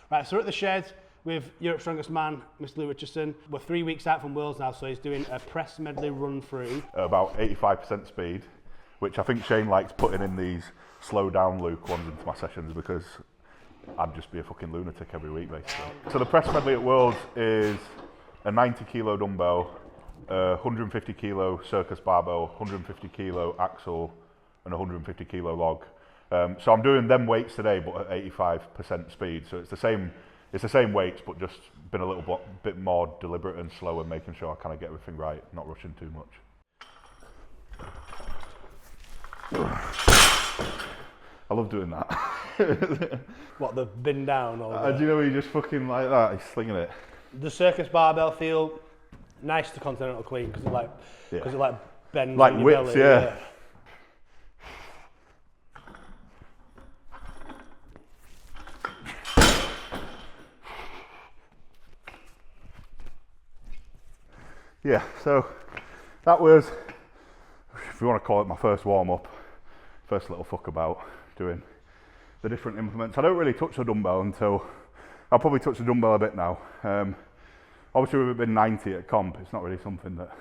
Right, so we're at the shed with Europe's strongest man, Mr. Luke Richardson. We're 3 weeks out from Worlds now, so he's doing a press medley run through. About 85% speed, which I think Shane likes putting in these slow down Luke ones into my sessions because I'd just be a fucking lunatic every week basically. So the press medley at Worlds is a 90 kilo dumbbell, 150 kilo circus barbell, 150 kilo axle and 150 kilo log. So I'm doing them weights today but at 85% speed, so it's the same weights but just been a little bit more deliberate and slow and making sure I kind of get everything right, not rushing too much. I love doing that. What, the bin down? Or Do you know when you just fucking like that, he's slinging it? The circus barbell feel nice to continental clean because it like bends like in your whips, belly. yeah. Yeah, so that was, if you want to call it, my first warm-up, first little fuck about doing the different implements. I don't really touch the dumbbell until, I'll probably touch the dumbbell a bit now. Obviously with it being 90 at comp, it's not really something that,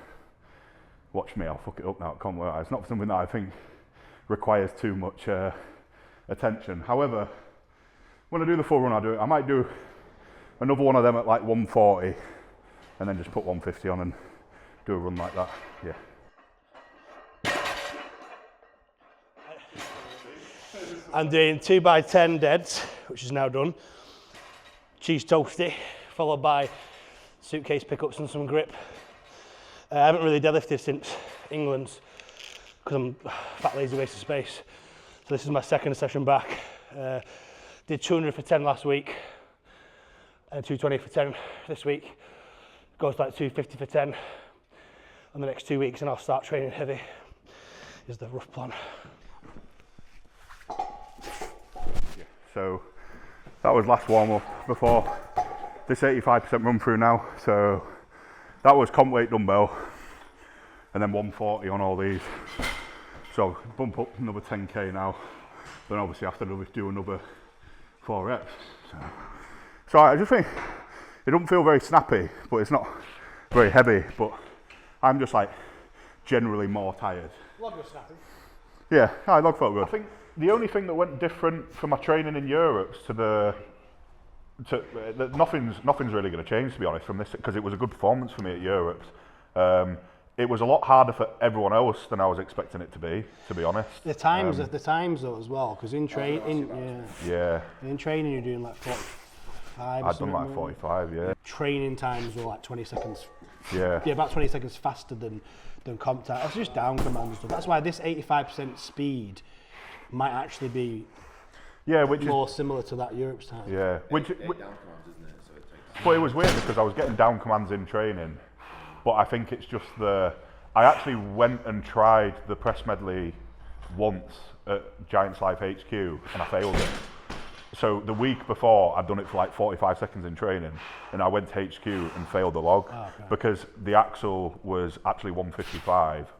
watch me, I'll fuck it up now at comp, it's not something that I think requires too much attention. However, when I do the full run, I might do another one of them at like 140 and then just put 150 on and do a run like that, yeah. I'm doing 2x10 deads, which is now done. Cheese toasty, followed by suitcase pickups and some grip. I haven't really deadlifted since England's because I'm fat, lazy, waste of space. So this is my second session back. Did 200 for 10 last week and 220 for 10 this week. Goes to like 250 for 10 on the next 2 weeks and I'll start training heavy is the rough plan. So that was last warm-up before this 85% run through now. So that was comp weight dumbbell and then 140 on all these. So bump up another 10k now. Then obviously after we do another 4 reps. So I just think it doesn't feel very snappy, but it's not very heavy, but I'm just like generally more tired. Log was snappy. Yeah, log felt good. I think the only thing that went different from my training in Europe nothing's really going to change, to be honest, from this, because it was a good performance for me at Europe. It was a lot harder for everyone else than I was expecting it to be honest. The times though as well, because in training you're doing like 45. I'd done like 45, yeah. Training times were like 20 seconds. Yeah, about 20 seconds faster than comp time. It's just down commands. That's why this 85% speed might actually be which more similar to that Europe's time. Yeah, down commands, isn't it? So it takes. But it was weird because I was getting down commands in training, but I think it's just I actually went and tried the press medley once at Giants Life HQ and I failed it. So the week before, I'd done it for like 45 seconds in training, and I went to HQ and failed the log because the axle was actually 155,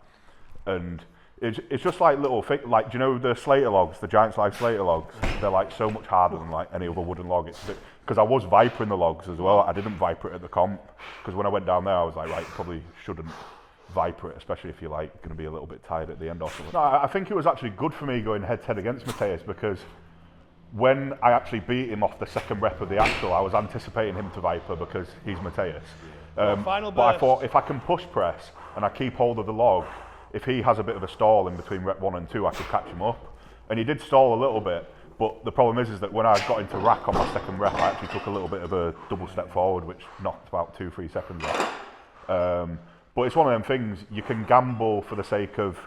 and it's just like little do you know the Slater logs, the Giants Life Slater logs? They're like so much harder than like any other wooden log. It's because I was vipering the logs as well. I didn't viper it at the comp because when I went down there, I was like, right, probably shouldn't viper it, especially if you're like going to be a little bit tired at the end or something. No, I think it was actually good for me going head to head against Mateus because when I actually beat him off the second rep of the axle, I was anticipating him to viper because he's Mateus. But I thought if I can push press and I keep hold of the log, if he has a bit of a stall in between rep 1 and 2, I could catch him up. And he did stall a little bit, but the problem is that when I got into rack on my second rep, I actually took a little bit of a double step forward, which knocked about 2-3 seconds off. But it's one of them things, you can gamble for the sake of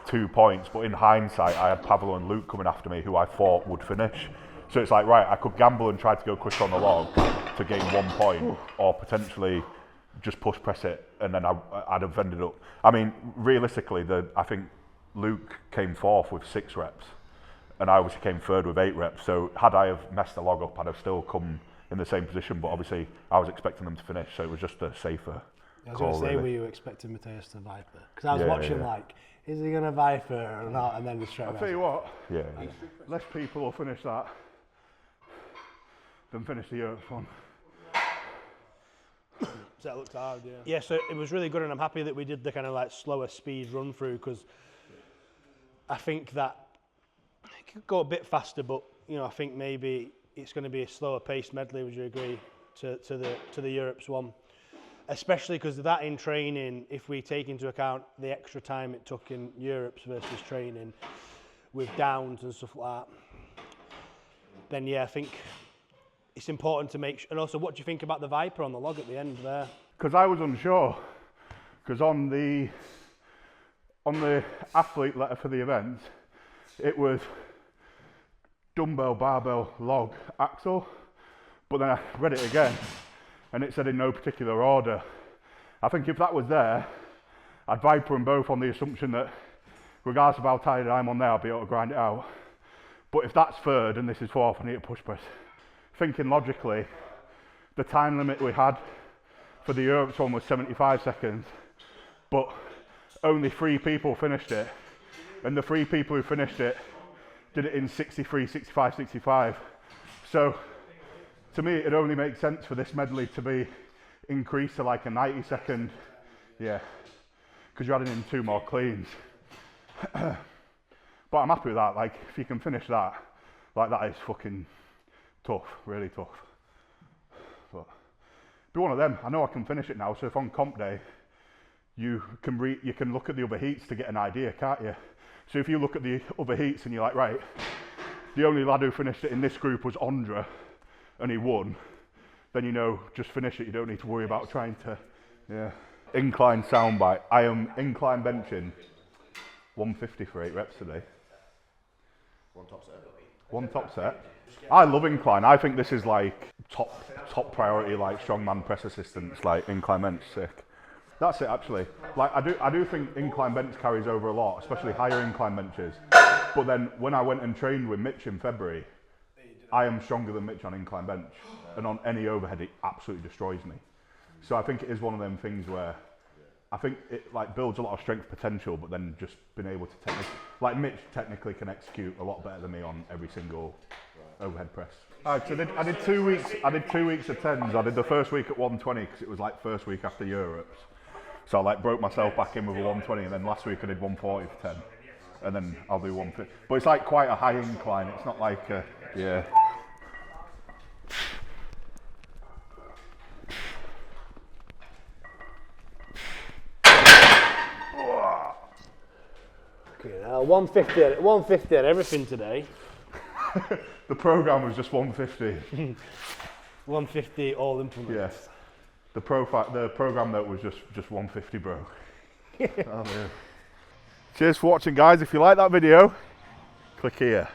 2 points, but in hindsight, I had Pavel and Luke coming after me, who I thought would finish. So it's like, right, I could gamble and try to go quick on the log to gain 1 point, or potentially just push press it, and then I'd have ended up. I mean, realistically, I think Luke came 4th with 6 reps, and I obviously came 3rd with 8 reps. So had I have messed the log up, I'd have still come in the same position. But obviously, I was expecting them to finish, so it was just a safer. I was going to say, were you expecting Mateus to viper? Because I was watching like, is he going to viper or not? And then straight away. I'll tell you what, less people will finish that. than finish the Europe one. So that looked hard, yeah. Yeah, so it was really good, and I'm happy that we did the kind of like slower speed run through, because I think that it could go a bit faster, but you know, I think maybe it's going to be a slower paced medley. Would you agree to the Europes one? Especially because that in training, if we take into account the extra time it took in Europes versus training with downs and stuff like that, then yeah, I think it's important to make sure. And also, what do you think about the Viper on the log at the end there? Because I was unsure, because on the athlete letter for the event, it was dumbbell, barbell, log, axle, but then I read it again and it said in no particular order. I think if that was there, I'd Viper them both on the assumption that regardless of how tired I'm on there, I'll be able to grind it out. But if that's third and this is fourth, I need a push press. Thinking logically, the time limit we had for the Europes one was 75 seconds, but only 3 people finished it, and the 3 people who finished it did it in 63, 65, 65. So to me, it only makes sense for this medley to be increased to like a 90 second, yeah, because you're adding in 2 more cleans. But I'm happy with that. Like, if you can finish that, like, that is fucking tough, really tough. But be one of them. I know I can finish it now, so if on comp day, you can look at the other heats to get an idea, can't you? So if you look at the other heats and you're like, right, the only lad who finished it in this group was Ondra, and he won, then you know, just finish it. You don't need to worry about trying to, yeah. Incline soundbite. I am incline benching 150 for 8 reps today. One top set. One top set. I love incline. I think this is like top priority, like strongman press assistance, like incline bench, sick. That's it actually. Like I do think incline bench carries over a lot, especially higher incline benches. But then when I went and trained with Mitch in February, I am stronger than Mitch on incline bench, and on any overhead it absolutely destroys me. So I think it is one of them things where I think it like builds a lot of strength potential, but then just being able to like Mitch technically can execute a lot better than me on every single overhead press. Alright, so I did 2 weeks. I did 2 weeks of 10s. I did the first week at 120 because it was like first week after Europes. So I like broke myself back in with a 120, and then last week I did 140 for 10, and then I'll do 150. But it's like quite a high incline. It's not like yeah. Okay, now 150 at everything today. The program was just 150. 150 all implements. Yes. The program note was just 150, bro. Oh, yeah. Cheers for watching, guys. If you like that video, click here.